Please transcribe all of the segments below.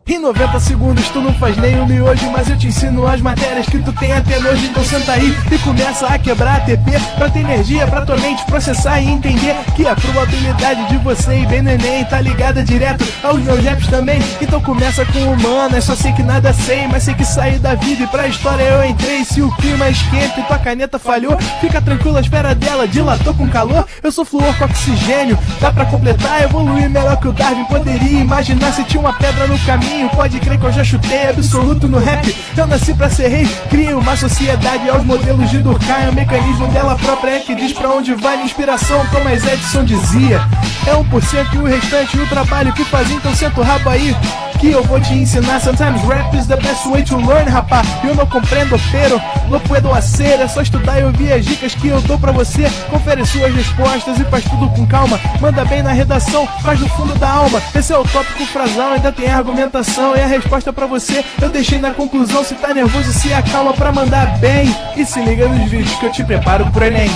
Em 90 segundos tu não faz nem um miojo, mas eu te ensino as matérias que tu tem até nojo. Então senta aí e começa a quebrar a TP pra ter energia pra tua mente processar e entender que a probabilidade de você ir bem no Enem tá ligada direto aos meus raps também. Então começa com humanas, só sei que nada sei, mas sei que saí da vida e pra história eu entrei. Se o clima esquenta e tua caneta falhou, fica tranquilo, a espera dela dilatou com calor. Eu sou flúor com oxigênio, dá pra completar, evoluir melhor que o Darwin poderia imaginar. Se tinha uma pedra no caminho, pode crer que eu já chutei absoluto no rap. Eu nasci pra ser rei, crio uma sociedade aos modelos de Durkheim. O mecanismo dela própria é que diz pra onde vai minha inspiração. Thomas Edison dizia: é 1% e o restante o trabalho que faz. Então senta o rabo aí que eu vou te ensinar. Sometimes rap is the best way to learn, rapá. Eu não compreendo, pero não puedo hacer. É só estudar e ouvir as dicas que eu dou pra você. Confere suas respostas e faz tudo com calma. Manda bem na redação, faz do fundo da alma. Esse é o tópico frasal, ainda tem argumentação. E a resposta pra você eu deixei na conclusão. Se tá nervoso, se acalma pra mandar bem. E se liga nos vídeos que eu te preparo pro Enem.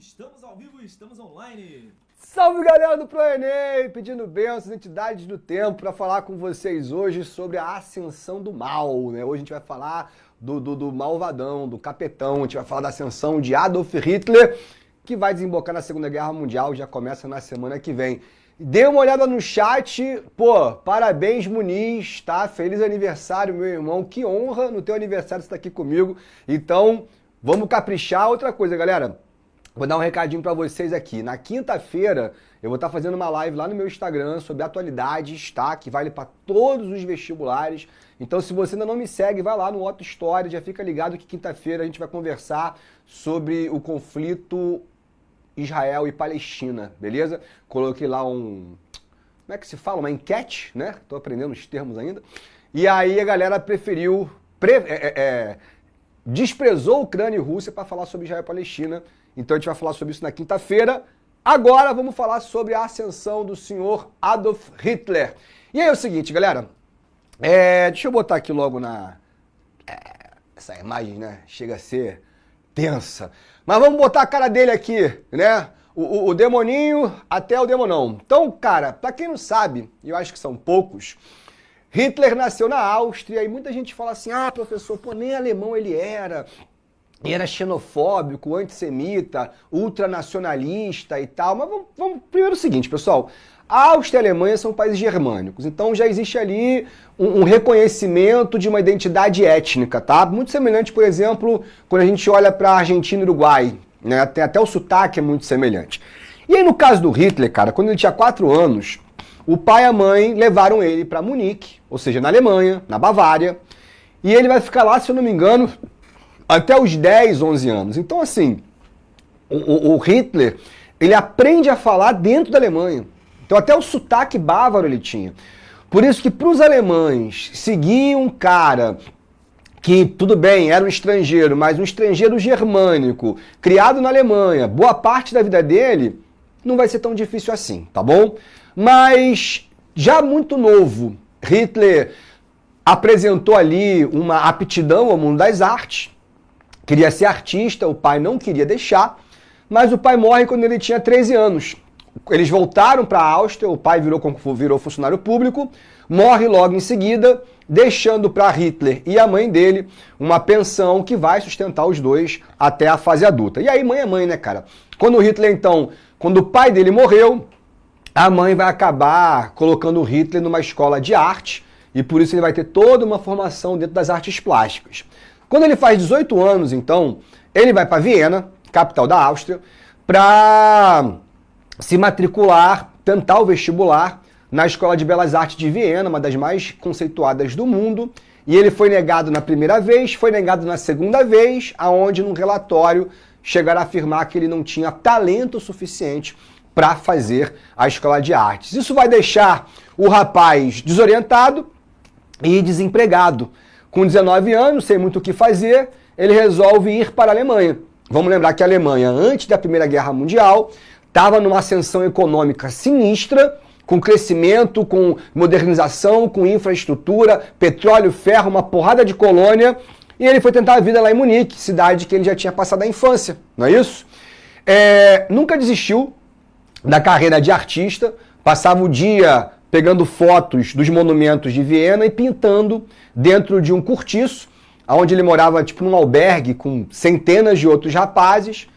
Estamos ao vivo e estamos online. Salve galera do Pro Enem, pedindo bênçãos, entidades do tempo, para falar com vocês hoje sobre a ascensão do mal, né? Hoje a gente vai falar do malvadão, do capetão, a gente vai falar da ascensão de Adolf Hitler, que vai desembocar na Segunda Guerra Mundial, já começa na semana que vem. Dê uma olhada no chat, pô, parabéns Muniz, tá? Feliz aniversário, meu irmão, que honra no teu aniversário estar aqui comigo. Então, vamos caprichar. Outra coisa, galera, vou dar um recadinho pra vocês aqui. Na quinta-feira, eu vou estar fazendo uma live lá no meu Instagram sobre atualidades, tá? Que vale para todos os vestibulares. Então, se você ainda não me segue, vai lá no Otto Story, já fica ligado que quinta-feira a gente vai conversar sobre o conflito Israel e Palestina, beleza? Coloquei lá como é que se fala? Uma enquete, né? Tô aprendendo os termos ainda. E aí a galera preferiu, desprezou Ucrânia e Rússia para falar sobre Israel e Palestina. Então a gente vai falar sobre isso na quinta-feira. Agora vamos falar sobre a ascensão do senhor Adolf Hitler. E aí é o seguinte, galera. Deixa eu botar aqui logo essa imagem, né? Chega a ser tensa. Mas vamos botar a cara dele aqui, né? O demoninho até o demonão. Então, cara, pra quem não sabe, e eu acho que são poucos, Hitler nasceu na Áustria e muita gente fala assim, ah, professor, pô, nem alemão ele era xenofóbico, antissemita, ultranacionalista e tal. Mas vamos primeiro o seguinte, pessoal. A Áustria e a Alemanha são países germânicos, então já existe ali um reconhecimento de uma identidade étnica, tá? Muito semelhante, por exemplo, quando a gente olha para a Argentina e Uruguai, né? Até o sotaque é muito semelhante. E aí no caso do Hitler, cara, quando ele tinha 4 anos, o pai e a mãe levaram ele para Munique, ou seja, na Alemanha, na Bavária, e ele vai ficar lá, se eu não me engano, até os 10, 11 anos. Então, assim, o Hitler, ele aprende a falar dentro da Alemanha. Então, até o sotaque bávaro ele tinha. Por isso que, para os alemães, seguir um cara que, tudo bem, era um estrangeiro, mas um estrangeiro germânico, criado na Alemanha, boa parte da vida dele, não vai ser tão difícil assim, tá bom? Mas, já muito novo, Hitler apresentou ali uma aptidão ao mundo das artes, queria ser artista, o pai não queria deixar, mas o pai morre quando ele tinha 13 anos. Eles voltaram para a Áustria, o pai virou funcionário público, morre logo em seguida, deixando para Hitler e a mãe dele uma pensão que vai sustentar os dois até a fase adulta. E aí mãe é mãe, né, cara? Quando o Hitler, então, quando o pai dele morreu, a mãe vai acabar colocando o Hitler numa escola de arte e por isso ele vai ter toda uma formação dentro das artes plásticas. Quando ele faz 18 anos, então, ele vai para Viena, capital da Áustria, para se matricular, tentar o vestibular na Escola de Belas Artes de Viena, uma das mais conceituadas do mundo. e ele foi negado na primeira vez, foi negado na segunda vez, aonde num relatório chegaram a afirmar que ele não tinha talento suficiente para fazer a escola de artes. Isso vai deixar o rapaz desorientado e desempregado. Com 19 anos, sem muito o que fazer, ele resolve ir para a Alemanha. Vamos lembrar que a Alemanha, antes da Primeira Guerra Mundial, estava numa ascensão econômica sinistra, com crescimento, com modernização, com infraestrutura, petróleo, ferro, uma porrada de colônia, e ele foi tentar a vida lá em Munique, cidade que ele já tinha passado a infância, não é isso? Nunca desistiu da carreira de artista, passava o dia pegando fotos dos monumentos de Viena e pintando dentro de um cortiço, onde ele morava tipo num albergue com centenas de outros rapazes,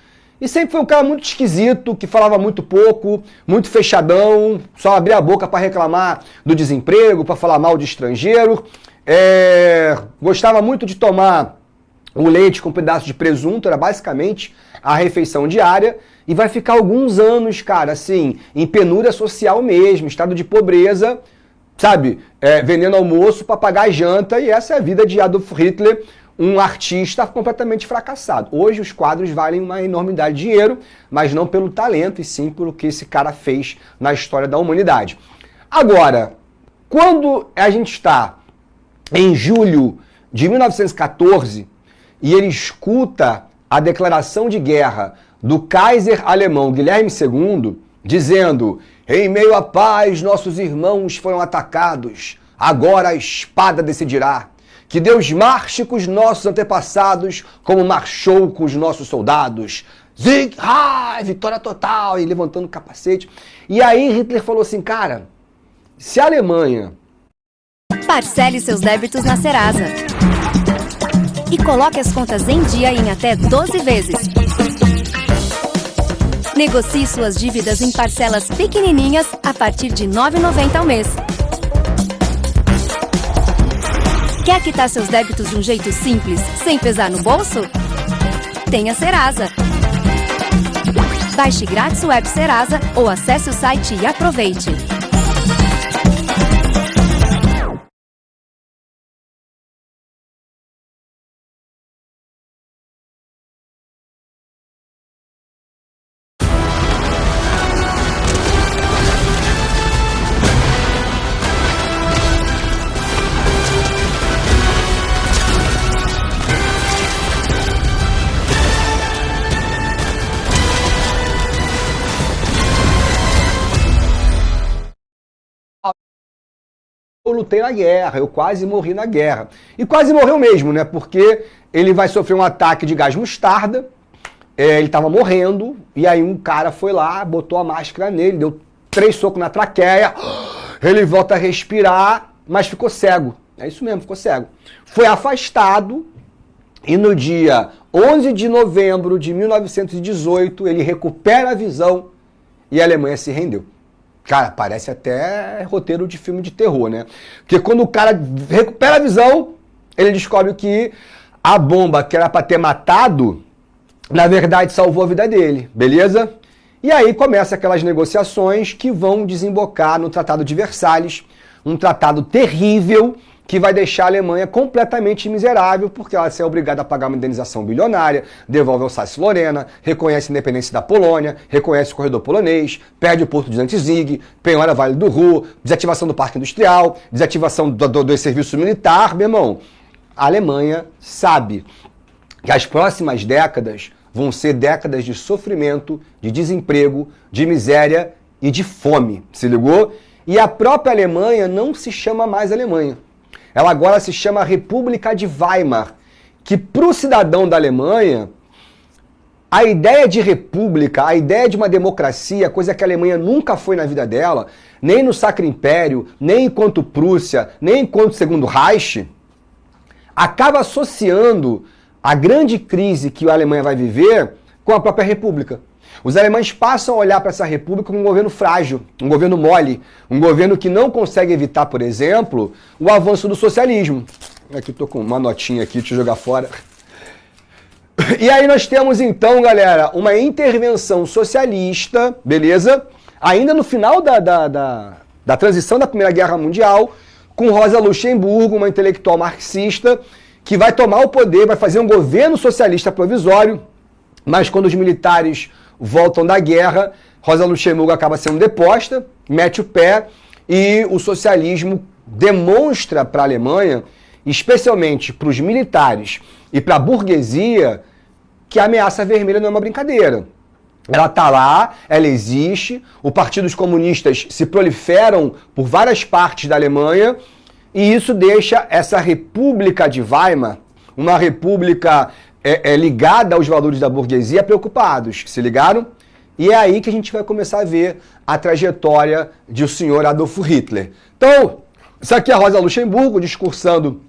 e sempre foi um cara muito esquisito, que falava muito pouco, muito fechadão, só abria a boca para reclamar do desemprego, para falar mal de estrangeiro. Gostava muito de tomar o leite com um pedaço de presunto, era basicamente a refeição diária, e vai ficar alguns anos, cara, assim, em penúria social mesmo, estado de pobreza, sabe, vendendo almoço para pagar a janta, e essa é a vida de Adolf Hitler, um artista completamente fracassado. Hoje os quadros valem uma enormidade de dinheiro, mas não pelo talento, e sim pelo que esse cara fez na história da humanidade. Agora, quando a gente está em julho de 1914 e ele escuta a declaração de guerra do Kaiser alemão Guilherme II, dizendo: em meio à paz nossos irmãos foram atacados, agora a espada decidirá. Que Deus marche com os nossos antepassados como marchou com os nossos soldados. Sieg Heil, vitória total, e levantando o capacete. E aí Hitler falou assim, cara, se a Alemanha... Parcele seus débitos na Serasa. E coloque as contas em dia em até 12 vezes. Negocie suas dívidas em parcelas pequenininhas a partir de R$ 9,90 ao mês. Quer quitar seus débitos de um jeito simples, sem pesar no bolso? Tenha Serasa. Baixe grátis o app Serasa ou acesse o site e aproveite. Eu lutei na guerra, eu quase morri na guerra. E quase morreu mesmo, né? Porque ele vai sofrer um ataque de gás mostarda, ele estava morrendo, e aí um cara foi lá, botou a máscara nele, deu 3 socos na traqueia, ele volta a respirar, mas ficou cego. É isso mesmo, ficou cego. Foi afastado, e no dia 11 de novembro de 1918, ele recupera a visão e a Alemanha se rendeu. Cara, parece até roteiro de filme de terror, né? Porque quando o cara recupera a visão, ele descobre que a bomba que era para ter matado, na verdade salvou a vida dele, beleza? E aí começa aquelas negociações que vão desembocar no Tratado de Versalhes, um tratado terrível que vai deixar a Alemanha completamente miserável, porque ela é obrigada a pagar uma indenização bilionária, devolve Alsácia-Lorena, reconhece a independência da Polônia, reconhece o corredor polonês, perde o porto de Danzig, penhora Vale do Ruhr, desativação do parque industrial, desativação do serviço militar. Meu irmão, a Alemanha sabe que as próximas décadas vão ser décadas de sofrimento, de desemprego, de miséria e de fome, se ligou? E a própria Alemanha não se chama mais Alemanha. Ela agora se chama República de Weimar, que para o cidadão da Alemanha, a ideia de república, a ideia de uma democracia, coisa que a Alemanha nunca foi na vida dela, nem no Sacro Império, nem enquanto Prússia, nem enquanto Segundo Reich, acaba associando a grande crise que a Alemanha vai viver com a própria república. Os alemães passam a olhar para essa república como um governo frágil, um governo mole, um governo que não consegue evitar, por exemplo, o avanço do socialismo. Aqui estou com uma notinha aqui, deixa eu jogar fora. E aí nós temos então, galera, uma intervenção socialista, beleza? Ainda no final da transição da Primeira Guerra Mundial, com Rosa Luxemburgo, uma intelectual marxista, que vai tomar o poder, vai fazer um governo socialista provisório, mas quando os militares voltam da guerra, Rosa Luxemburgo acaba sendo deposta, mete o pé, e o socialismo demonstra para a Alemanha, especialmente para os militares e para a burguesia, que a ameaça vermelha não é uma brincadeira. Ela está lá, ela existe, os partidos comunistas se proliferam por várias partes da Alemanha, e isso deixa essa República de Weimar, uma república ligada aos valores da burguesia, preocupados. Se ligaram? E é aí que a gente vai começar a ver a trajetória de o senhor Adolf Hitler. Então, isso aqui é a Rosa Luxemburgo discursando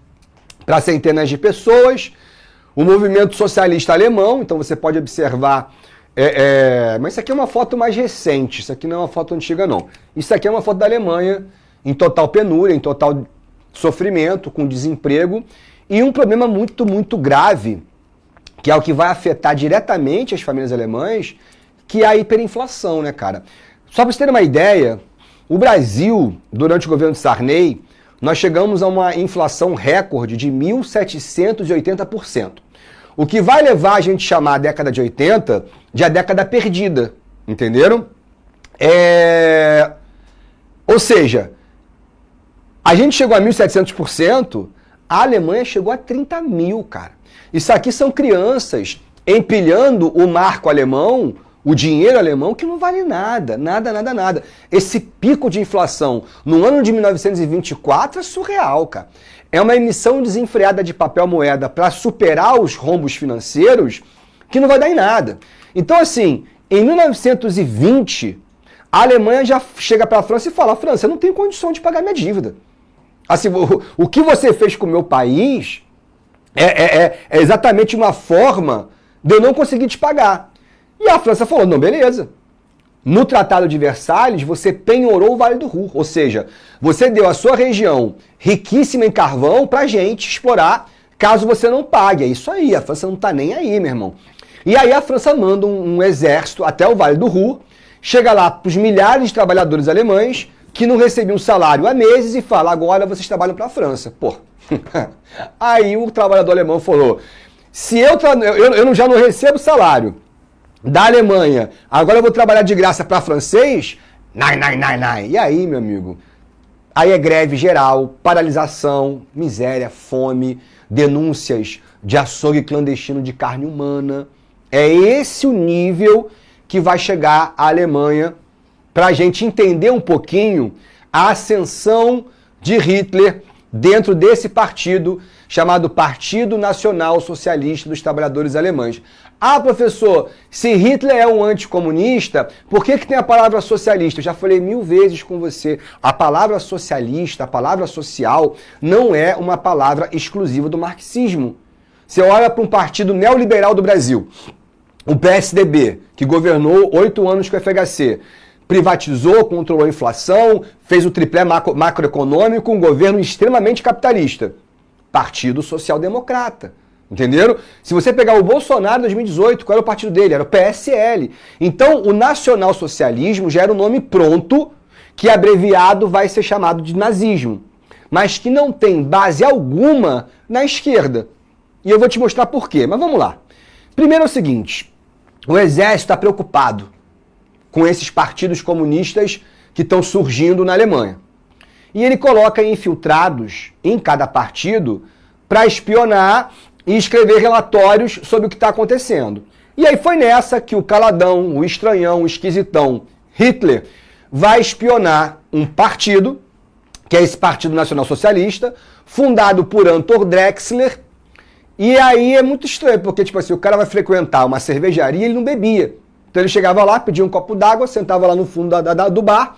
para centenas de pessoas, o movimento socialista alemão, então você pode observar, mas isso aqui é uma foto mais recente, isso aqui não é uma foto antiga não. Isso aqui é uma foto da Alemanha em total penúria, em total sofrimento, com desemprego e um problema muito, muito grave, que é o que vai afetar diretamente as famílias alemãs, que é a hiperinflação, né, cara? Só para vocês terem uma ideia, o Brasil, durante o governo de Sarney, nós chegamos a uma inflação recorde de 1.780%. O que vai levar a gente a chamar a década de 80 de a década perdida, entenderam? Ou seja, a gente chegou a 1.700%, a Alemanha chegou a 30 mil, cara. Isso aqui são crianças empilhando o marco alemão, o dinheiro alemão, que não vale nada, nada. Esse pico de inflação no ano de 1924 é surreal, cara. É uma emissão desenfreada de papel moeda para superar os rombos financeiros que não vai dar em nada. Então, assim, em 1920, a Alemanha já chega para a França e fala: França, eu não tenho condição de pagar minha dívida. Assim, o que você fez com o meu país é exatamente uma forma de eu não conseguir te pagar. E a França falou: não, beleza. No Tratado de Versalhes, você penhorou o Vale do Ruhr, ou seja, você deu a sua região riquíssima em carvão pra gente explorar, caso você não pague. É isso aí, a França não tá nem aí, meu irmão. E aí a França manda um exército até o Vale do Ruhr, chega lá pros milhares de trabalhadores alemães que não recebiam salário há meses e fala: agora vocês trabalham pra França. Pô, aí o trabalhador alemão falou: se eu já não recebo salário da Alemanha, agora eu vou trabalhar de graça para francês? Nai. E aí, meu amigo? Aí é greve geral, paralisação, miséria, fome, denúncias de açougue clandestino de carne humana. É esse o nível que vai chegar a Alemanha para a gente entender um pouquinho a ascensão de Hitler dentro desse partido chamado Partido Nacional Socialista dos Trabalhadores Alemães. Ah, professor, se Hitler é um anticomunista, por que tem a palavra socialista? Eu já falei 1000 vezes com você. A palavra socialista, a palavra social, não é uma palavra exclusiva do marxismo. Você olha para um partido neoliberal do Brasil, o PSDB, que governou 8 anos com o FHC, privatizou, controlou a inflação, fez o triplé macroeconômico, um governo extremamente capitalista. Partido Social Democrata. Entenderam? Se você pegar o Bolsonaro em 2018, qual era o partido dele? Era o PSL. Então, o nacionalsocialismo já era um nome pronto, que abreviado vai ser chamado de nazismo, mas que não tem base alguma na esquerda. E eu vou te mostrar por quê, mas vamos lá. Primeiro é o seguinte, o exército está preocupado com esses partidos comunistas que estão surgindo na Alemanha. E ele coloca infiltrados em cada partido para espionar e escrever relatórios sobre o que está acontecendo. E aí foi nessa que o caladão, o estranhão, o esquisitão Hitler vai espionar um partido, que é esse Partido Nacional Socialista, fundado por Anton Drexler. E aí é muito estranho, porque tipo assim, o cara vai frequentar uma cervejaria e ele não bebia. Então ele chegava lá, pedia um copo d'água, sentava lá no fundo do bar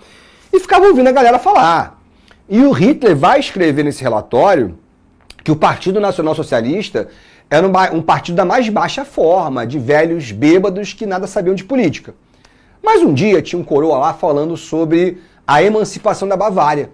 e ficava ouvindo a galera falar. E o Hitler vai escrever nesse relatório que o Partido Nacional Socialista era um partido da mais baixa forma, de velhos bêbados que nada sabiam de política. Mas um dia tinha um coroa lá falando sobre a emancipação da Bavária,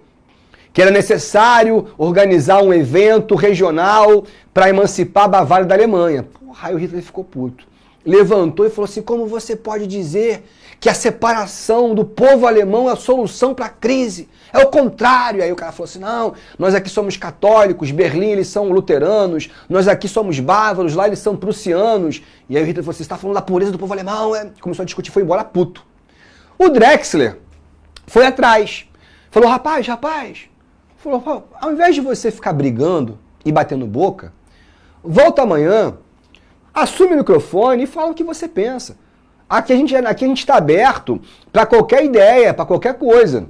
que era necessário organizar um evento regional para emancipar a Bavária da Alemanha. Porra, aí o Hitler ficou puto. Levantou e falou assim: como você pode dizer que a separação do povo alemão é a solução para a crise. É o contrário. Aí o cara falou assim, não, nós aqui somos católicos, Berlim eles são luteranos, nós aqui somos bávaros, lá eles são prussianos. E aí o Hitler falou assim, você está falando da pureza do povo alemão, é? Começou a discutir, foi embora puto. O Drexler foi atrás, falou, rapaz, falou, ao invés de você ficar brigando e batendo boca, volta amanhã, assume o microfone e fala o que você pensa. Aqui a gente está aberto para qualquer ideia, para qualquer coisa.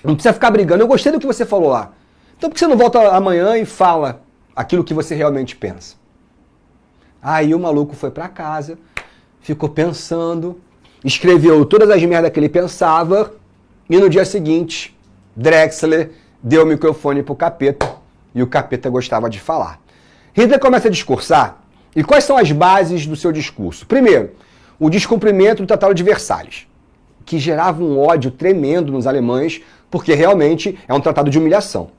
Não precisa ficar brigando. Eu gostei do que você falou lá. Então por que você não volta amanhã e fala aquilo que você realmente pensa? Aí o maluco foi para casa, ficou pensando, escreveu todas as merdas que ele pensava e no dia seguinte, Drexler deu o microfone pro capeta e o capeta gostava de falar. Hitler começa a discursar e quais são as bases do seu discurso? Primeiro, o descumprimento do Tratado de Versalhes, que gerava um ódio tremendo nos alemães, porque realmente é um tratado de humilhação.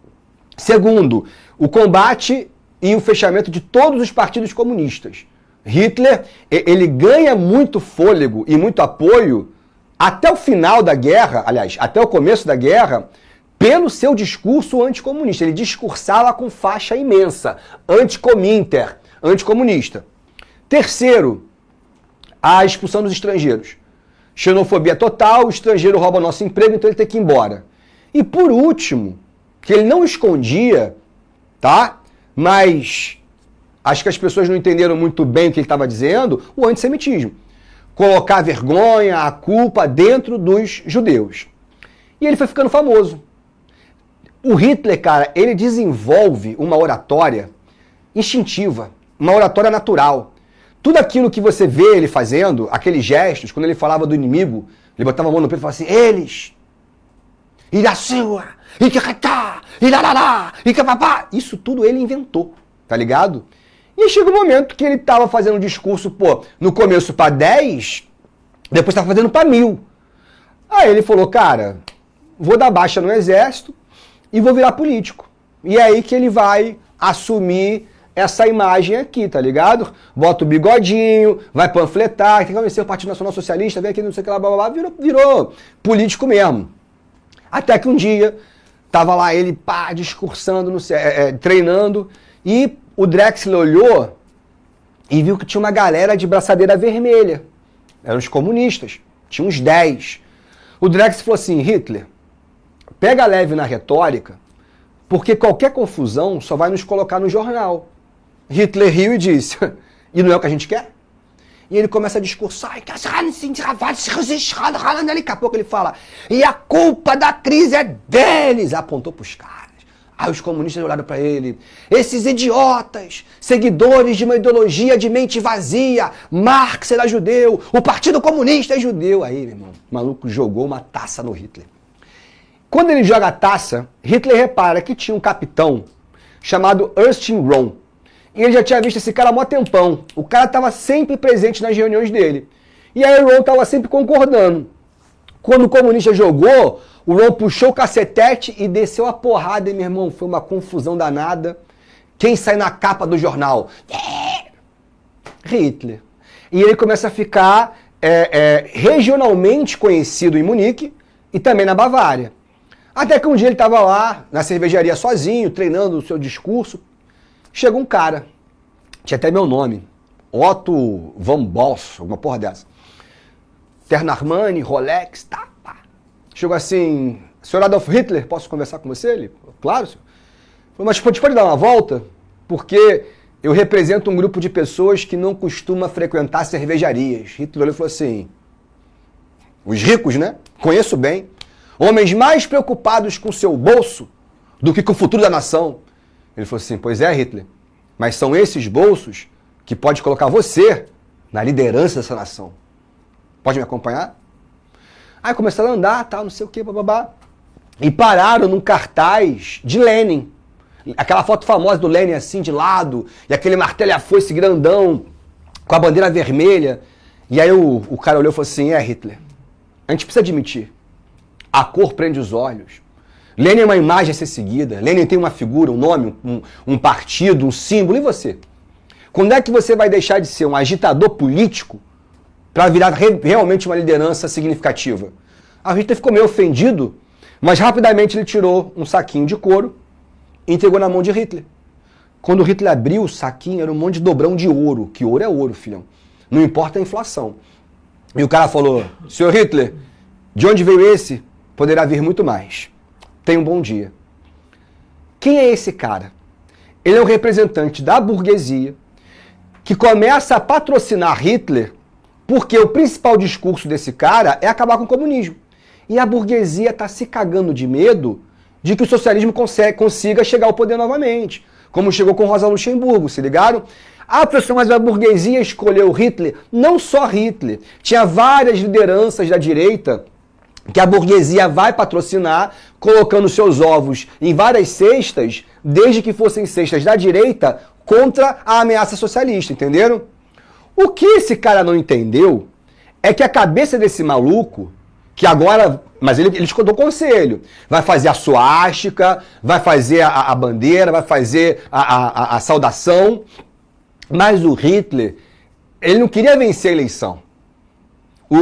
Segundo, o combate e o fechamento de todos os partidos comunistas. Hitler, ele ganha muito fôlego e muito apoio até o final da guerra, aliás, até o começo da guerra, pelo seu discurso anticomunista. Ele discursava com faixa imensa, anticominter, anticomunista. Terceiro, a expulsão dos estrangeiros. Xenofobia total, o estrangeiro rouba nosso emprego, então ele tem que ir embora. E por último, que ele não escondia, tá? Mas acho que as pessoas não entenderam muito bem o que ele estava dizendo, o antissemitismo. Colocar a vergonha, a culpa dentro dos judeus. E ele foi ficando famoso. O Hitler, cara, ele desenvolve uma oratória instintiva, uma oratória natural. Tudo aquilo que você vê ele fazendo, aqueles gestos, quando ele falava do inimigo, ele botava a mão no peito e falava assim, eles, Iracema, Icacatá, Irarará, Icapapá. Isso tudo ele inventou, tá ligado? E aí chega um momento que ele tava fazendo um discurso, pô, no começo para 10, depois tava fazendo para 1000. Aí ele falou, cara, vou dar baixa no exército e vou virar político. E é aí que ele vai assumir essa imagem aqui, tá ligado? Bota o bigodinho, vai panfletar, tem que convencer o Partido Nacional Socialista, vem aqui, não sei o que lá, blá, blá, blá, virou político mesmo. Até que um dia, tava lá ele, pá, discursando, treinando, e o Drexler olhou e viu que tinha uma galera de braçadeira vermelha. Eram os comunistas, tinha uns 10. O Drexler falou assim, Hitler, pega leve na retórica, porque qualquer confusão só vai nos colocar no jornal. Hitler riu e disse, e não é o que a gente quer? E ele começa a discursar, daqui a pouco ele fala, e a culpa da crise é deles, apontou para os caras. Aí os comunistas olharam para ele, esses idiotas, seguidores de uma ideologia de mente vazia, Marx era judeu, o Partido Comunista é judeu. Aí, meu irmão, o maluco jogou uma taça no Hitler. Quando ele joga a taça, Hitler repara que tinha um capitão chamado Ersten Rohm. E ele já tinha visto esse cara há mó tempão. O cara estava sempre presente nas reuniões dele. E aí o Rohm estava sempre concordando. Quando o comunista jogou, o Rohm puxou o cacetete e desceu a porrada. E, meu irmão, foi uma confusão danada. Quem sai na capa do jornal? Hitler. E ele começa a ficar regionalmente conhecido em Munique e também na Bavária. Até que um dia ele estava lá, na cervejaria sozinho, treinando o seu discurso. Chegou um cara, tinha até meu nome, Otto von Boss, alguma porra dessa. Terno Armani, Rolex, tá, pá. Chegou assim, senhor Adolf Hitler, posso conversar com você? Ele, claro, senhor. Falei, mas pode dar uma volta? Porque eu represento um grupo de pessoas que não costuma frequentar cervejarias. Hitler olhou e falou assim, os ricos, né? Conheço bem. Homens mais preocupados com o seu bolso do que com o futuro da nação. Ele falou assim, pois é, Hitler, mas são esses bolsos que pode colocar você na liderança dessa nação. Pode me acompanhar? Aí começaram a andar, tal, não sei o que, bababá. E pararam num cartaz de Lenin. Aquela foto famosa do Lenin assim, de lado, e aquele martelo e a foice grandão, com a bandeira vermelha. E aí o cara olhou e falou assim, Hitler, a gente precisa admitir, a cor prende os olhos. Lenin é uma imagem a ser seguida. Lenin tem uma figura, um nome, um partido, um símbolo. E você? Quando é que você vai deixar de ser um agitador político para virar realmente uma liderança significativa. A Hitler ficou meio ofendido, mas rapidamente ele tirou um saquinho de couro e entregou na mão de Hitler. Quando o Hitler abriu o saquinho, era um monte de dobrão de ouro, que ouro é ouro, filhão. Não importa a inflação. E o cara falou, senhor Hitler, de onde veio esse? Poderá vir muito mais. Tenha um bom dia. Quem é esse cara? Ele é um representante da burguesia que começa a patrocinar Hitler porque o principal discurso desse cara é acabar com o comunismo. E a burguesia está se cagando de medo de que o socialismo consiga chegar ao poder novamente, como chegou com Rosa Luxemburgo, se ligaram? Ah, professor, mas a burguesia escolheu Hitler. Não só Hitler. Tinha várias lideranças da direita que a burguesia vai patrocinar, colocando seus ovos em várias cestas, desde que fossem cestas da direita, contra a ameaça socialista, entenderam? O que esse cara não entendeu é que a cabeça desse maluco, que agora, mas ele escutou conselho, vai fazer a suástica, vai fazer a bandeira, vai fazer a saudação, mas o Hitler, ele não queria vencer a eleição.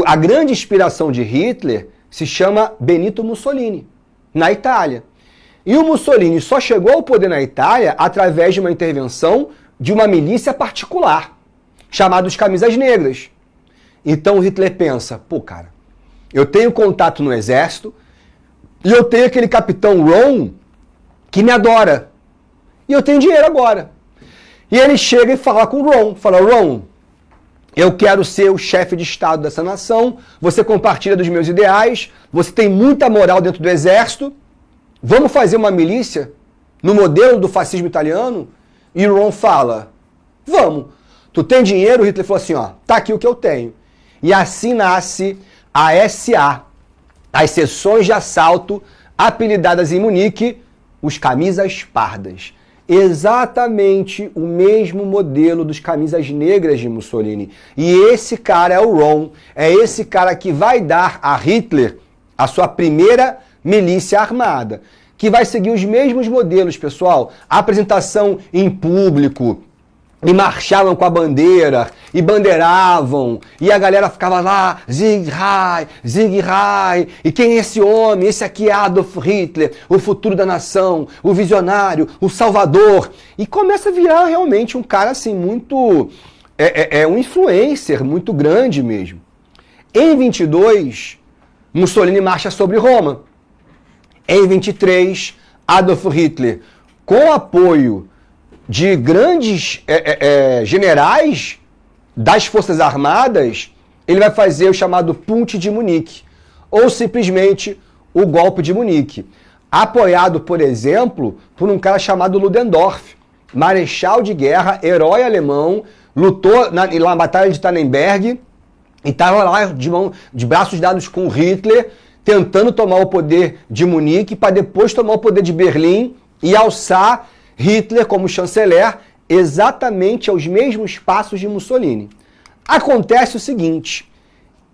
A grande inspiração de Hitler se chama Benito Mussolini, na Itália. E o Mussolini só chegou ao poder na Itália através de uma intervenção de uma milícia particular, chamada os Camisas Negras. Então o Hitler pensa, pô cara, eu tenho contato no exército e eu tenho aquele capitão Ron que me adora. E eu tenho dinheiro agora. E ele chega e fala com o Ron, fala, Ron, eu quero ser o chefe de Estado dessa nação, você compartilha dos meus ideais, você tem muita moral dentro do exército, vamos fazer uma milícia no modelo do fascismo italiano? E o Ron fala, vamos. Tu tem dinheiro? O Hitler falou assim, ó, tá aqui o que eu tenho. E assim nasce a SA, as seções de assalto apelidadas em Munique, os Camisas Pardas. Exatamente o mesmo modelo dos Camisas Negras de Mussolini. E esse cara é o Ron, é esse cara que vai dar a Hitler a sua primeira milícia armada, que vai seguir os mesmos modelos, pessoal. A apresentação em público, e marchavam com a bandeira, e bandeiravam, e a galera ficava lá, Sieg Heil, Sieg Heil, e quem é esse homem? Esse aqui é Adolf Hitler, o futuro da nação, o visionário, o salvador. E começa a virar realmente um cara assim, muito, um influencer muito grande mesmo. Em 22, Mussolini marcha sobre Roma. Em 23, Adolf Hitler, com apoio de grandes generais das Forças Armadas, ele vai fazer o chamado Punch de Munique, ou simplesmente o golpe de Munique, apoiado, por exemplo, por um cara chamado Ludendorff, marechal de guerra, herói alemão, lutou na Batalha de Tannenberg e estava lá de braços dados com Hitler, tentando tomar o poder de Munique para depois tomar o poder de Berlim e alçar Hitler como chanceler exatamente aos mesmos passos de Mussolini. Acontece o seguinte,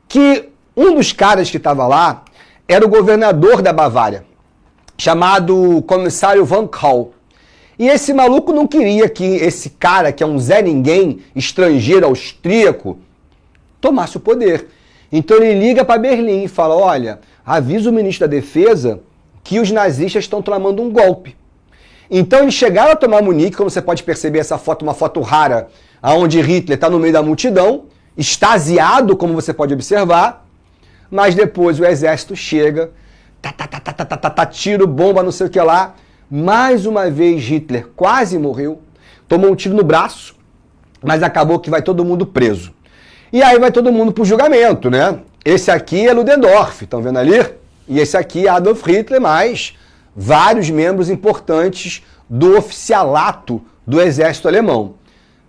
que um dos caras que estava lá era o governador da Bavária, chamado comissário Van Kaul. E esse maluco não queria que esse cara, que é um Zé Ninguém, estrangeiro austríaco, tomasse o poder. Então ele liga para Berlim e fala, olha, avisa o ministro da Defesa que os nazistas estão tramando um golpe. Então eles chegaram a tomar Munique, como você pode perceber essa foto, uma foto rara, onde Hitler está no meio da multidão, extasiado, como você pode observar, mas depois o exército chega, tiro, bomba, não sei o que lá, mais uma vez Hitler quase morreu, tomou um tiro no braço, mas acabou que vai todo mundo preso. E aí vai todo mundo pro julgamento, né? Esse aqui é Ludendorff, estão vendo ali? E esse aqui é Adolf Hitler, mais vários membros importantes do oficialato do exército alemão.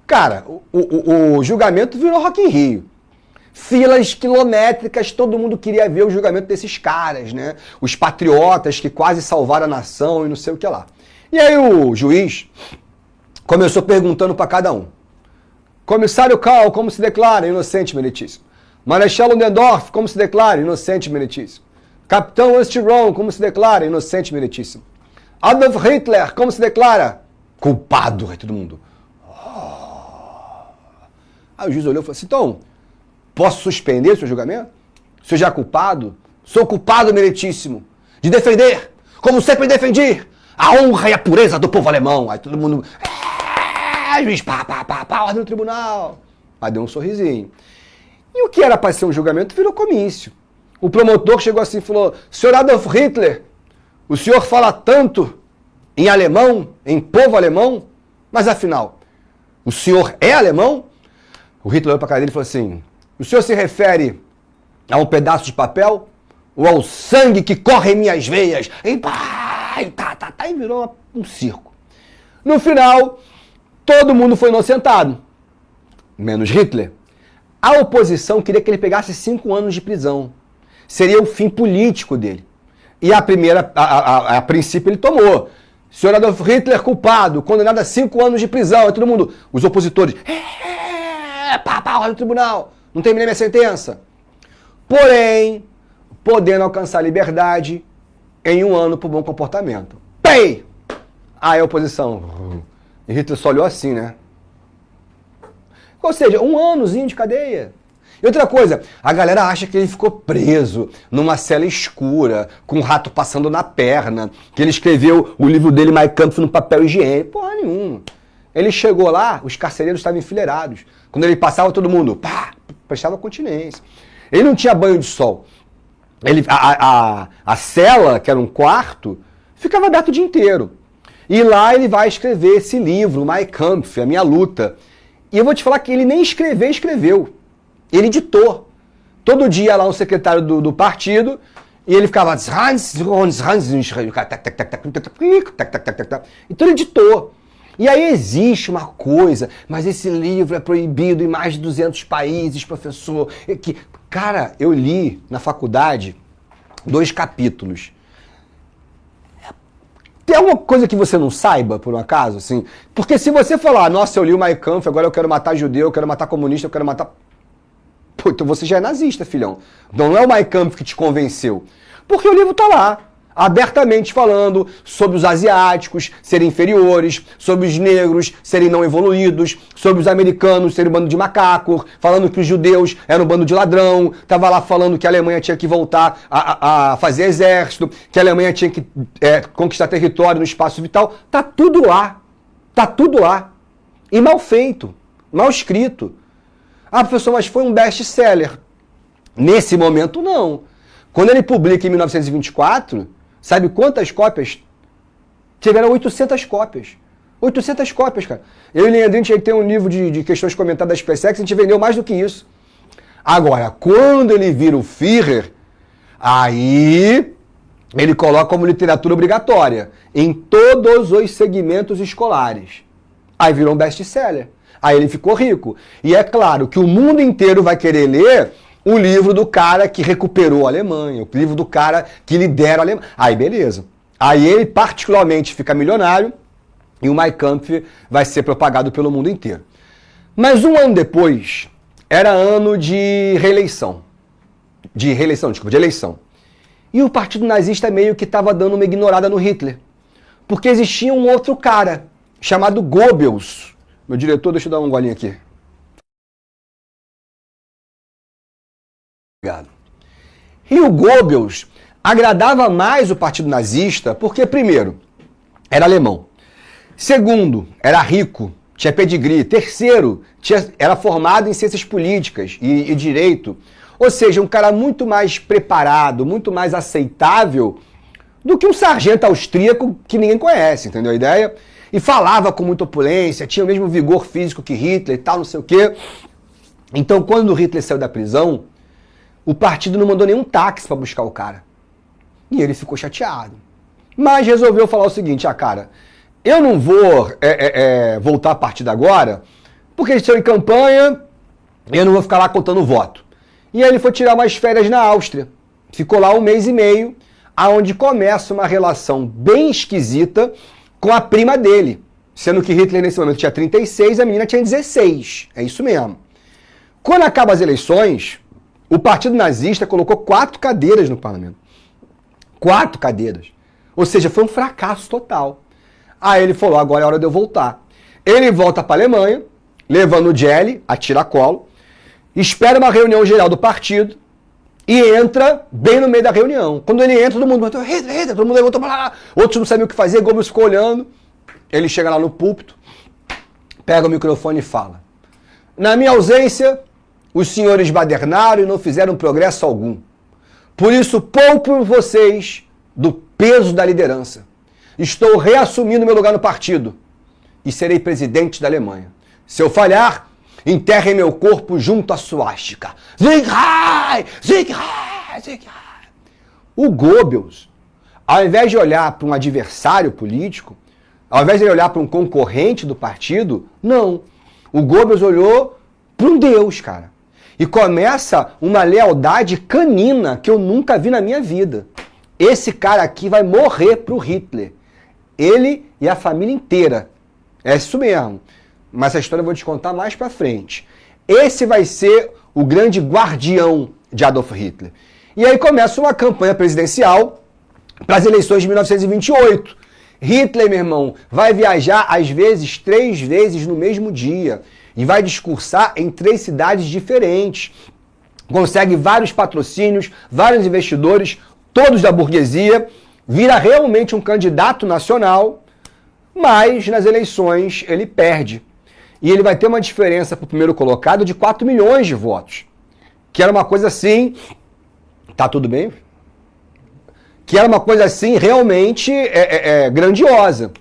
Cara, o julgamento virou Rock in Rio. Filas quilométricas, todo mundo queria ver o julgamento desses caras, né? Os patriotas que quase salvaram a nação e não sei o que lá. E aí o juiz começou perguntando para cada um. Comissário Kaul, como se declara? Inocente, meritíssimo. Marechal Ludendorff, como se declara? Inocente, meritíssimo. Capitão Ron, como se declara? Inocente, meritíssimo. Adolf Hitler, como se declara? Culpado, aí todo mundo. Oh. Aí o juiz olhou e falou assim, então, Posso suspender o seu julgamento? O senhor já é culpado? Sou culpado meritíssimo de defender, como sempre defendi, a honra e a pureza do povo alemão. Aí todo mundo... juiz, ordem no tribunal. Aí deu um sorrisinho. E o que era para ser um julgamento virou comício. O promotor chegou assim e falou: senhor Adolf Hitler, o senhor fala tanto em alemão, em povo alemão, mas afinal, o senhor é alemão? O Hitler olhou para a cara dele e falou assim: o senhor se refere a um pedaço de papel ou ao sangue que corre em minhas veias? E virou um circo. No final, todo mundo foi inocentado, menos Hitler. A oposição queria que ele pegasse 5 anos de prisão. Seria o fim político dele. E a princípio ele tomou. Senhor Adolf Hitler culpado, condenado a 5 anos de prisão. E todo mundo, os opositores, no tribunal, não terminei minha sentença. Porém, podendo alcançar liberdade em 1 ano por bom comportamento. Pei! Aí a oposição. E Hitler só olhou assim, né? Ou seja, 1 anozinho de cadeia. E outra coisa, a galera acha que ele ficou preso numa cela escura, com um rato passando na perna, que ele escreveu o livro dele, Mein Kampf, no papel higiênico. Porra nenhuma. Ele chegou lá, os carcereiros estavam enfileirados. Quando ele passava, todo mundo prestava continência. Ele não tinha banho de sol. A cela, que era um quarto, ficava aberto o dia inteiro. E lá ele vai escrever esse livro, Mein Kampf, A Minha Luta. E eu vou te falar que ele nem escreveu. Ele ditou. Todo dia lá um secretário do partido, e ele ficava... Então ele ditou. E aí existe uma coisa, mas esse livro é proibido em mais de 200 países, professor. Cara, eu li na faculdade 2 capítulos. Tem alguma coisa que você não saiba, por um acaso? Assim? Porque se você falar, nossa, eu li o Mein Kampf, agora eu quero matar judeu, eu quero matar comunista, eu quero matar... Pô, então você já é nazista, filhão. Então não é o Mein Kampf que te convenceu. Porque o livro tá lá, abertamente falando sobre os asiáticos serem inferiores, sobre os negros serem não evoluídos, sobre os americanos serem um bando de macacos, falando que os judeus eram um bando de ladrão, tava lá falando que a Alemanha tinha que voltar a fazer exército, que a Alemanha tinha que conquistar território no espaço vital. Tá tudo lá. Tá tudo lá. E mal feito, mal escrito. Ah, professor, mas foi um best-seller. Nesse momento, não. Quando ele publica em 1924, sabe quantas cópias? Tiveram 800 cópias. 800 cópias, cara. Eu e o Leandrinho, a gente tem um livro de questões comentadas da SpaceX, a gente vendeu mais do que isso. Agora, quando ele vira o Führer, aí ele coloca como literatura obrigatória em todos os segmentos escolares. Aí virou um best-seller. Aí ele ficou rico. E é claro que o mundo inteiro vai querer ler o livro do cara que recuperou a Alemanha, o livro do cara que lidera a Alemanha. Aí beleza. Aí ele particularmente fica milionário e o Mein Kampf vai ser propagado pelo mundo inteiro. Mas 1 ano depois, era ano de reeleição. De eleição. E o partido nazista meio que estava dando uma ignorada no Hitler. Porque existia um outro cara, chamado Goebbels. Meu diretor, deixa eu dar um golinho aqui. Obrigado. E o Goebbels agradava mais o partido nazista porque, primeiro, era alemão. Segundo, era rico, tinha pedigree. Terceiro, era formado em ciências políticas e direito. Ou seja, um cara muito mais preparado, muito mais aceitável do que um sargento austríaco que ninguém conhece, entendeu a ideia? E falava com muita opulência, tinha o mesmo vigor físico que Hitler e tal, não sei o quê. Então, quando o Hitler saiu da prisão, o partido não mandou nenhum táxi para buscar o cara. E ele ficou chateado. Mas resolveu falar o seguinte, cara, eu não vou voltar a partir de agora, porque eles estão em campanha e eu não vou ficar lá contando voto. E aí ele foi tirar umas férias na Áustria. Ficou lá 1 mês e meio, aonde começa uma relação bem esquisita com a prima dele, sendo que Hitler nesse momento tinha 36, a menina tinha 16. É isso mesmo. Quando acabam as eleições, o partido nazista colocou 4 cadeiras no parlamento. 4 cadeiras. Ou seja, foi um fracasso total. Aí ele falou, agora é hora de eu voltar. Ele volta para a Alemanha, levando o Jelly, a tiracolo, espera uma reunião geral do partido e entra bem no meio da reunião. Quando ele entra, todo mundo levantou, Hitler, todo mundo levantou para lá. Outros não sabiam o que fazer, Goebbels ficou olhando. Ele chega lá no púlpito, pega o microfone e fala: na minha ausência, os senhores badernaram e não fizeram progresso algum. Por isso, poupo vocês do peso da liderança. Estou reassumindo meu lugar no partido e serei presidente da Alemanha. Se eu falhar, enterrem meu corpo junto à suástica. Sieg Heil! Sieg Heil! Sieg Heil! O Goebbels, ao invés de olhar para um adversário político, ao invés de ele olhar para um concorrente do partido, não. O Goebbels olhou para um Deus, cara. E começa uma lealdade canina que eu nunca vi na minha vida. Esse cara aqui vai morrer pro Hitler. Ele e a família inteira. É isso mesmo. Mas essa história eu vou te contar mais pra frente. Esse vai ser o grande guardião de Adolf Hitler. E aí começa uma campanha presidencial para as eleições de 1928. Hitler, meu irmão, vai viajar às vezes 3 vezes no mesmo dia. E vai discursar em 3 cidades diferentes. Consegue vários patrocínios, vários investidores, todos da burguesia. Vira realmente um candidato nacional, mas nas eleições ele perde. E ele vai ter uma diferença para o primeiro colocado de 4 milhões de votos. Que era uma coisa assim... Tá tudo bem? Que era uma coisa assim realmente grandiosa.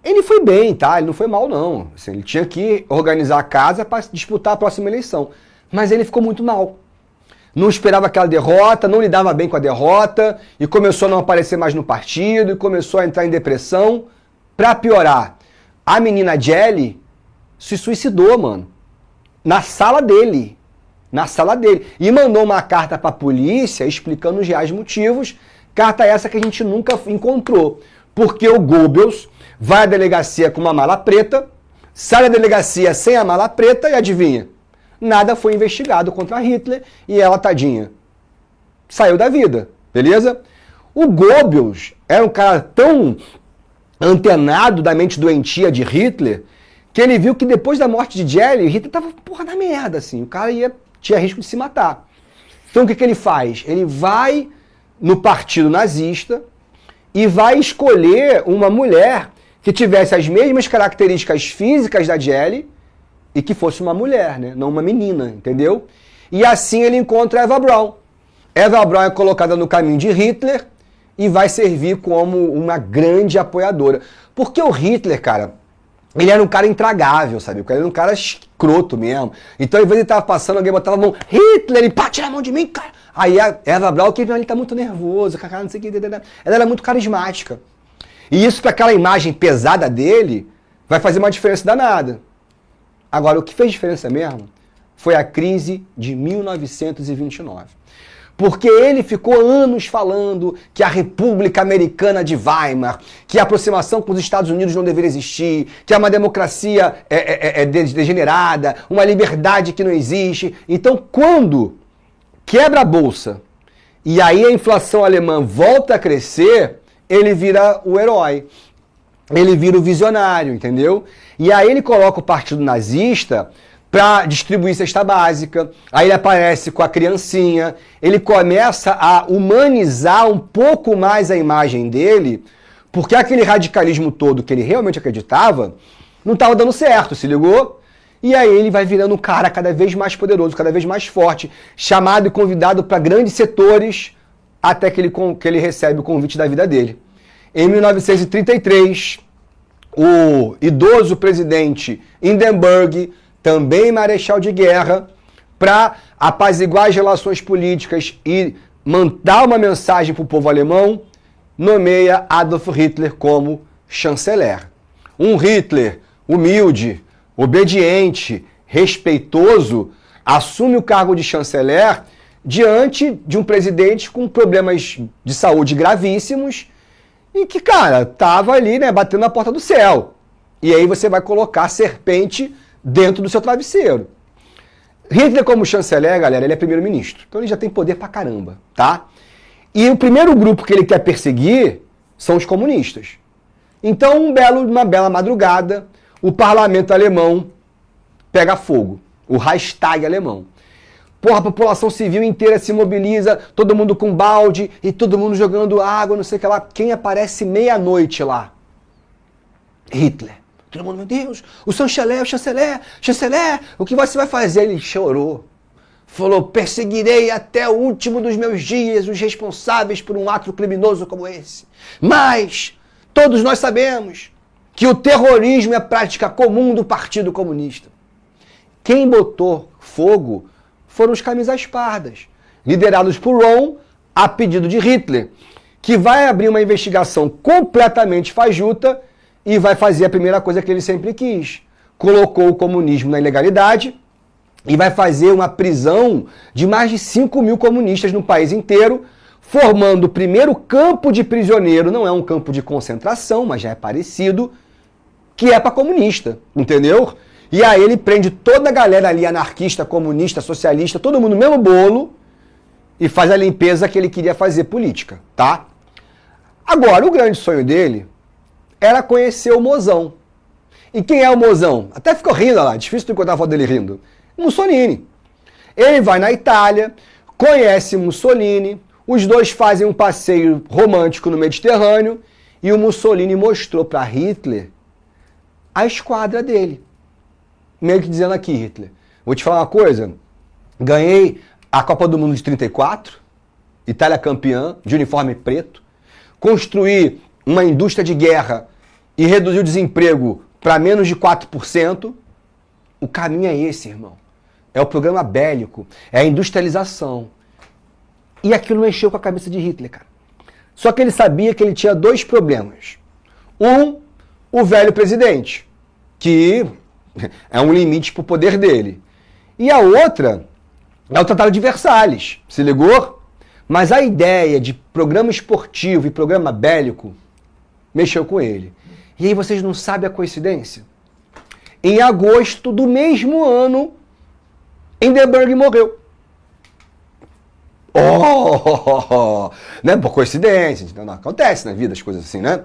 Ele foi bem, tá? Ele não foi mal, não. Assim, ele tinha que organizar a casa para disputar a próxima eleição. Mas ele ficou muito mal. Não esperava aquela derrota, não lidava bem com a derrota, e começou a não aparecer mais no partido, e começou a entrar em depressão. Pra piorar, a menina Jelly se suicidou, mano. Na sala dele. Na sala dele. E mandou uma carta pra polícia explicando os reais motivos. Carta essa que a gente nunca encontrou. Porque o Goebbels vai à delegacia com uma mala preta, sai da delegacia sem a mala preta e adivinha? Nada foi investigado contra Hitler e ela, tadinha, saiu da vida, beleza? O Goebbels era um cara tão antenado da mente doentia de Hitler que ele viu que depois da morte de Jelly, Hitler tava porra na merda, assim, o cara tinha risco de se matar. Então o que ele faz? Ele vai no partido nazista e vai escolher uma mulher que tivesse as mesmas características físicas da Jelly e que fosse uma mulher, né? Não uma menina, entendeu? E assim ele encontra Eva Braun. Eva Braun é colocada no caminho de Hitler e vai servir como uma grande apoiadora. Porque o Hitler, cara, ele era um cara intragável, sabe? Ele era um cara escroto mesmo. Então, às vezes ele tava passando, alguém botava a mão, Hitler, e pá, tira a mão de mim, cara. Aí a Eva Braun, que ele tá muito nervoso, cara, não sei o que. Ela era muito carismática. E isso, para aquela imagem pesada dele, vai fazer uma diferença danada. Agora, o que fez diferença mesmo foi a crise de 1929. Porque ele ficou anos falando que a República Americana de Weimar, que a aproximação com os Estados Unidos não deveria existir, que é uma democracia degenerada, uma liberdade que não existe. Então, quando quebra a bolsa e aí a inflação alemã volta a crescer, ele vira o herói. Ele vira o visionário, entendeu? E aí ele coloca o partido nazista para distribuir cesta básica, aí ele aparece com a criancinha, ele começa a humanizar um pouco mais a imagem dele, porque aquele radicalismo todo que ele realmente acreditava não estava dando certo, se ligou? E aí ele vai virando um cara cada vez mais poderoso, cada vez mais forte, chamado e convidado para grandes setores, até que ele recebe o convite da vida dele. Em 1933, o idoso presidente Hindenburg, também marechal de guerra, para apaziguar as relações políticas e mandar uma mensagem para o povo alemão, nomeia Adolf Hitler como chanceler. Um Hitler humilde, obediente, respeitoso, assume o cargo de chanceler diante de um presidente com problemas de saúde gravíssimos e que, cara, tava ali, né, batendo na porta do céu. E aí você vai colocar a serpente dentro do seu travesseiro. Hitler, como chanceler, galera, ele é primeiro-ministro. Então ele já tem poder pra caramba, tá? E o primeiro grupo que ele quer perseguir são os comunistas. Então, uma bela madrugada, o parlamento alemão pega fogo. O Reichstag alemão. Porra, a população civil inteira se mobiliza, todo mundo com balde e todo mundo jogando água, não sei o que lá. Quem aparece meia-noite lá? Hitler. Todo mundo, meu Deus, o chanceler, o que você vai fazer? Ele chorou. Falou, perseguirei até o último dos meus dias os responsáveis por um ato criminoso como esse. Mas todos nós sabemos que o terrorismo é prática comum do Partido Comunista. Quem botou fogo foram os camisas pardas, liderados por Röhm, a pedido de Hitler, que vai abrir uma investigação completamente fajuta e vai fazer a primeira coisa que ele sempre quis. Colocou o comunismo na ilegalidade e vai fazer uma prisão de mais de 5 mil comunistas no país inteiro, formando o primeiro campo de prisioneiro, não é um campo de concentração, mas já é parecido, que é para comunista, entendeu? E aí ele prende toda a galera ali, anarquista, comunista, socialista, todo mundo no mesmo bolo, e faz a limpeza que ele queria fazer política, tá? Agora, o grande sonho dele era conhecer o mozão. E quem é o mozão? Até ficou rindo lá, difícil de encontrar a foto dele rindo. Mussolini. Ele vai na Itália, conhece Mussolini, os dois fazem um passeio romântico no Mediterrâneo, e o Mussolini mostrou para Hitler a esquadra dele. Meio que dizendo aqui, Hitler, vou te falar uma coisa, ganhei a Copa do Mundo de 34, Itália campeã, de uniforme preto, construí uma indústria de guerra e reduzir o desemprego para menos de 4%, o caminho é esse, irmão. É o programa bélico, é a industrialização. E aquilo mexeu com a cabeça de Hitler, cara. Só que ele sabia que ele tinha dois problemas. Um, o velho presidente, que é um limite para o poder dele. E a outra é o Tratado de Versalhes, se ligou? Mas a ideia de programa esportivo e programa bélico mexeu com ele. E aí vocês não sabem a coincidência? Em agosto do mesmo ano, Hindenburg morreu. Né? Por coincidência, não acontece na vida as coisas assim, né?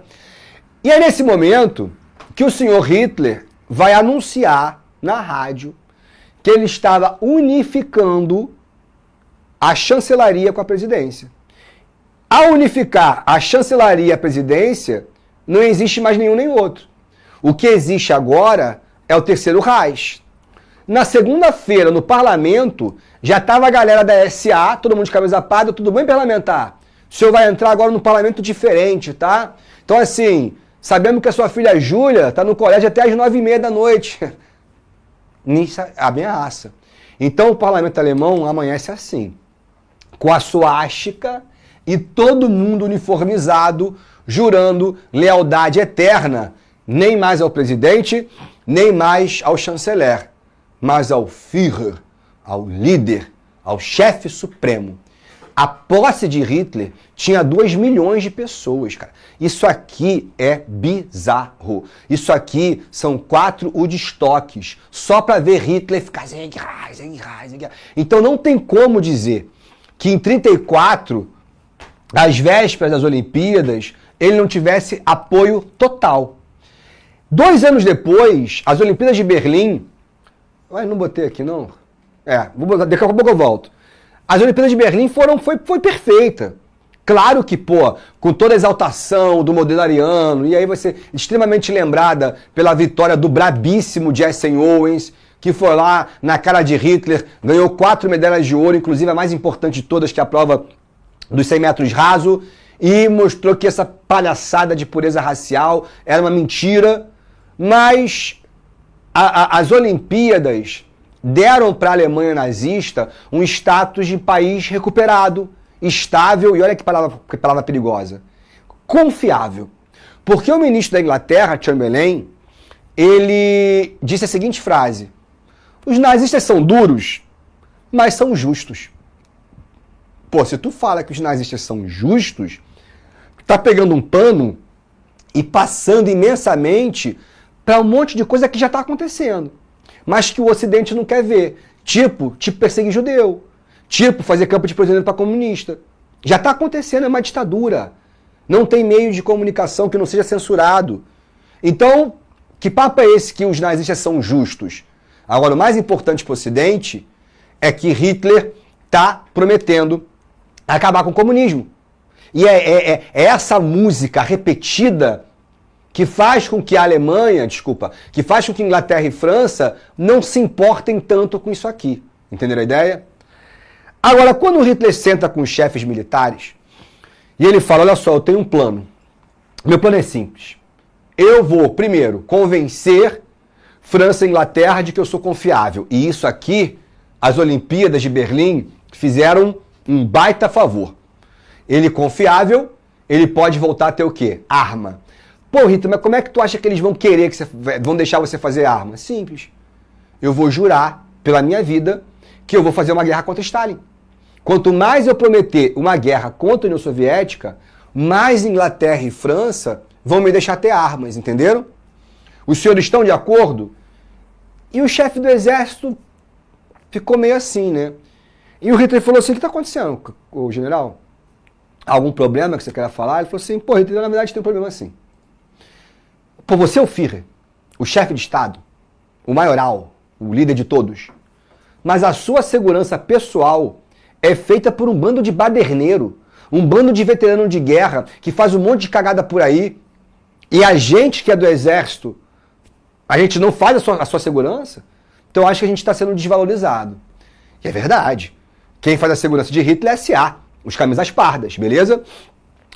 E é nesse momento que o senhor Hitler vai anunciar na rádio que ele estava unificando a chancelaria com a presidência. Ao unificar a chancelaria e a presidência, não existe mais nenhum nem outro. O que existe agora é o Terceiro Reich. Na segunda-feira, no parlamento, já estava a galera da SA, todo mundo de camisa parda, tudo bem, parlamentar? O senhor vai entrar agora num parlamento diferente, tá? Então, assim, sabemos que a sua filha Júlia está no colégio até às 9h30 da noite. Nisso ameaça. Então, o parlamento alemão amanhece assim, com a suástica e todo mundo uniformizado, jurando lealdade eterna, nem mais ao presidente, nem mais ao chanceler, mas ao Führer, ao líder, ao chefe supremo. A posse de Hitler tinha 2 milhões de pessoas, cara. Isso aqui é bizarro. Isso aqui são 4 Woodstocks, só para ver Hitler ficar... Então não tem como dizer que em 34, às vésperas das Olimpíadas, ele não tivesse apoio total. 2 anos depois, as Olimpíadas de Berlim... Não botei aqui, não? Vou botar, daqui a pouco eu volto. As Olimpíadas de Berlim foi perfeita. Claro que, com toda a exaltação do modelo ariano, e aí vai ser extremamente lembrada pela vitória do brabíssimo Jesse Owens, que foi lá na cara de Hitler, ganhou 4 medalhas de ouro, inclusive a mais importante de todas, que é a prova dos 100 metros raso, e mostrou que essa palhaçada de pureza racial era uma mentira, mas as Olimpíadas deram para a Alemanha nazista um status de país recuperado, estável, e olha que palavra perigosa, confiável. Porque o ministro da Inglaterra, Chamberlain, ele disse a seguinte frase: os nazistas são duros, mas são justos. Se tu fala que os nazistas são justos, tá pegando um pano e passando imensamente para um monte de coisa que já está acontecendo, mas que o Ocidente não quer ver. Tipo perseguir judeu. Tipo fazer campo de prisioneiro para comunista. Já está acontecendo, é uma ditadura. Não tem meio de comunicação que não seja censurado. Então, que papo é esse que os nazistas são justos? Agora, o mais importante para o Ocidente é que Hitler está prometendo acabar com o comunismo. E é essa música repetida que faz com que a Alemanha, que faz com que Inglaterra e França não se importem tanto com isso aqui. Entenderam a ideia? Agora, quando o Hitler senta com os chefes militares e ele fala, olha só, eu tenho um plano. Meu plano é simples. Eu vou, primeiro, convencer França e Inglaterra de que eu sou confiável. E isso aqui, as Olimpíadas de Berlim fizeram um baita favor. Ele confiável, ele pode voltar a ter o quê? Arma. Pô, Hitler, mas como é que tu acha que eles vão querer, vão deixar você fazer arma? Simples. Eu vou jurar, pela minha vida, que eu vou fazer uma guerra contra Stalin. Quanto mais eu prometer uma guerra contra a União Soviética, mais Inglaterra e França vão me deixar ter armas, entenderam? Os senhores estão de acordo? E o chefe do exército ficou meio assim, né? E o Hitler falou assim, o que está acontecendo, o general? Algum problema que você queira falar? Ele falou assim, pô, Hitler, na verdade tem um problema assim. Pô, você é o Führer, o chefe de Estado, o maioral, o líder de todos. Mas a sua segurança pessoal é feita por um bando de baderneiro, um bando de veterano de guerra que faz um monte de cagada por aí. E a gente que é do exército, a gente não faz a sua segurança? Então eu acho que a gente está sendo desvalorizado. E é verdade. Quem faz a segurança de Hitler é a SA, os camisas pardas, beleza?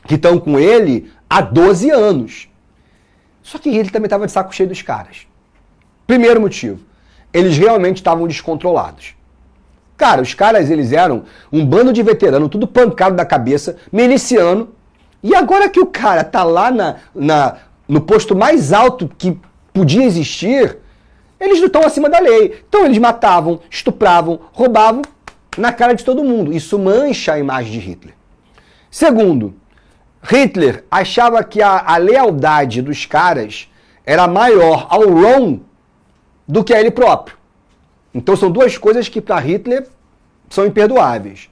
Que estão com ele há 12 anos. Só que Hitler também estava de saco cheio dos caras. Primeiro motivo, eles realmente estavam descontrolados. Cara, os caras, eles eram um bando de veterano, tudo pancado da cabeça, miliciano. E agora que o cara tá lá no posto mais alto que podia existir, eles não estão acima da lei. Então eles matavam, estupravam, roubavam na cara de todo mundo. Isso mancha a imagem de Hitler. Segundo, Hitler achava que a lealdade dos caras era maior ao Ron do que a ele próprio. Então são duas coisas que para Hitler são imperdoáveis.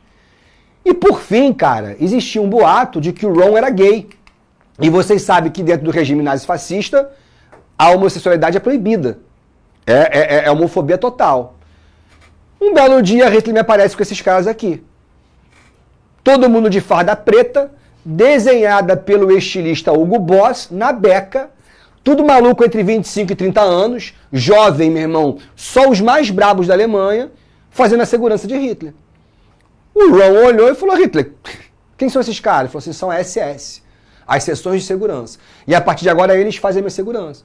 E por fim, cara, existia um boato de que o Ron era gay. E vocês sabem que dentro do regime nazifascista a homossexualidade é proibida. É homofobia total. Um belo dia Hitler me aparece com esses caras aqui. Todo mundo de farda preta, desenhada pelo estilista Hugo Boss, na beca, tudo maluco entre 25 e 30 anos, jovem, meu irmão, só os mais brabos da Alemanha, fazendo a segurança de Hitler. O Ron olhou e falou, Hitler, quem são esses caras? Ele falou assim, são SS, as seções de segurança. E a partir de agora eles fazem a minha segurança.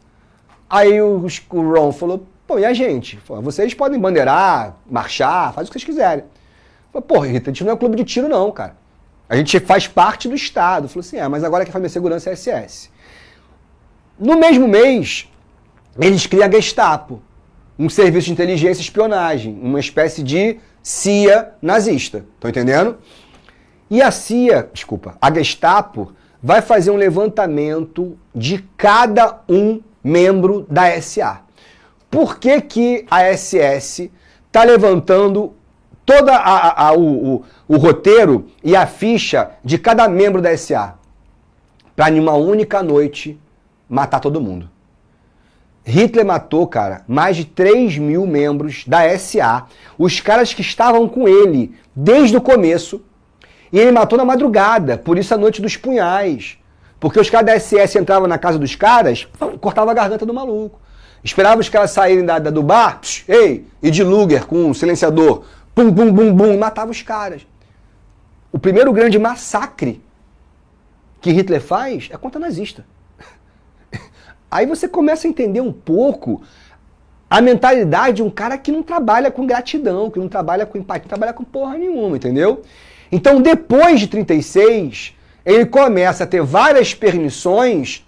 Aí o Ron falou, pô, e a gente? Falou, vocês podem bandeirar, marchar, faz o que vocês quiserem. Falou, pô, Hitler, a gente não é clube de tiro não, cara. A gente faz parte do Estado. Falou assim, mas agora quem faz minha segurança é a SS. No mesmo mês, eles criam a Gestapo, um serviço de inteligência e espionagem, uma espécie de CIA nazista. Estão entendendo? E a Gestapo vai fazer um levantamento de cada um membro da SA. Por que a SS está levantando todo o roteiro e a ficha de cada membro da SA? Para em uma única noite matar todo mundo. Hitler matou, cara, mais de 3 mil membros da SA, os caras que estavam com ele desde o começo, e ele matou na madrugada, por isso a noite dos punhais. Porque os caras da SS entravam na casa dos caras, cortavam a garganta do maluco. Esperavam os caras saírem do bar, e de Luger com um silenciador, pum, bum, bum, bum, e matava os caras. O primeiro grande massacre que Hitler faz é contra nazista. Aí você começa a entender um pouco a mentalidade de um cara que não trabalha com gratidão, que não trabalha com empatia, não trabalha com porra nenhuma, entendeu? Então, depois de 36, ele começa a ter várias permissões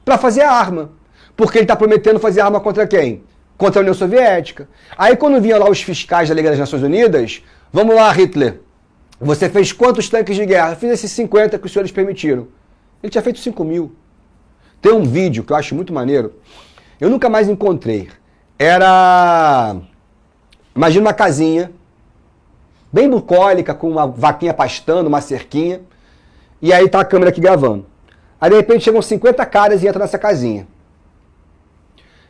para fazer arma. Porque ele está prometendo fazer arma contra quem? Contra a União Soviética. Aí quando vinham lá os fiscais da Liga das Nações Unidas, vamos lá, Hitler, você fez quantos tanques de guerra? Eu fiz esses 50 que os senhores permitiram. Ele tinha feito 5 mil. Tem um vídeo que eu acho muito maneiro, eu nunca mais encontrei. Imagina uma casinha, bem bucólica, com uma vaquinha pastando, uma cerquinha, e aí tá a câmera aqui gravando. Aí de repente chegam 50 caras e entram nessa casinha.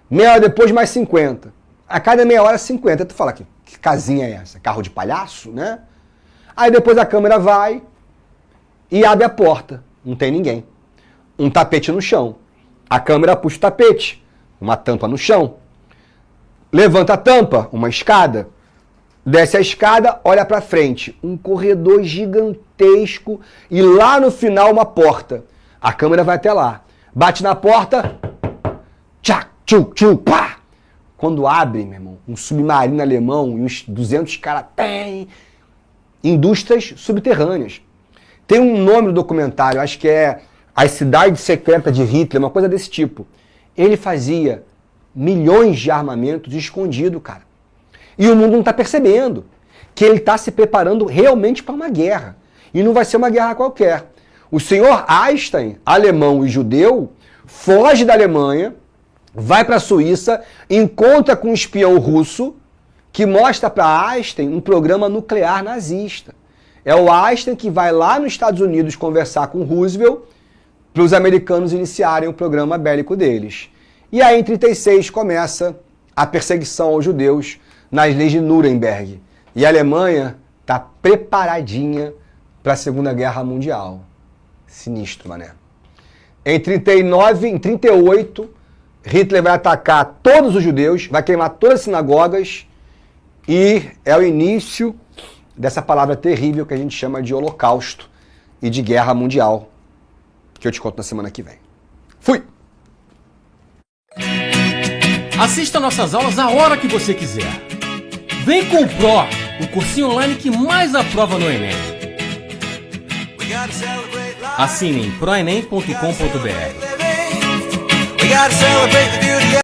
Meia hora depois mais 50. A cada meia hora, 50. Tu fala, que casinha é essa? Carro de palhaço, né? Aí depois a câmera vai e abre a porta. Não tem ninguém. Um tapete no chão. A câmera puxa o tapete. Uma tampa no chão. Levanta a tampa, uma escada. Desce a escada, olha pra frente. Um corredor gigantesco e lá no final uma porta. A câmera vai até lá. Bate na porta. Tchac, tchuc, tchuc, pá! Quando abre, meu irmão, um submarino alemão e uns 200 caras... Indústrias subterrâneas. Tem um nome do documentário, acho que é As Cidades Secretas de Hitler, uma coisa desse tipo. Ele fazia milhões de armamentos escondido, cara. E o mundo não está percebendo que ele está se preparando realmente para uma guerra. E não vai ser uma guerra qualquer. O senhor Einstein, alemão e judeu, foge da Alemanha, vai para a Suíça, encontra com um espião russo que mostra para Einstein um programa nuclear nazista. É o Einstein que vai lá nos Estados Unidos conversar com Roosevelt para os americanos iniciarem o programa bélico deles. E aí, em 1936, começa a perseguição aos judeus nas leis de Nuremberg. E a Alemanha está preparadinha para a Segunda Guerra Mundial. Sinistro, mané. Em 1938, Hitler vai atacar todos os judeus, vai queimar todas as sinagogas e é o início dessa palavra terrível que a gente chama de Holocausto e de Guerra Mundial, que eu te conto na semana que vem. Fui! Assista nossas aulas a hora que você quiser. Vem com o Pro, o cursinho online que mais aprova no Enem. Assine em proenem.com.br.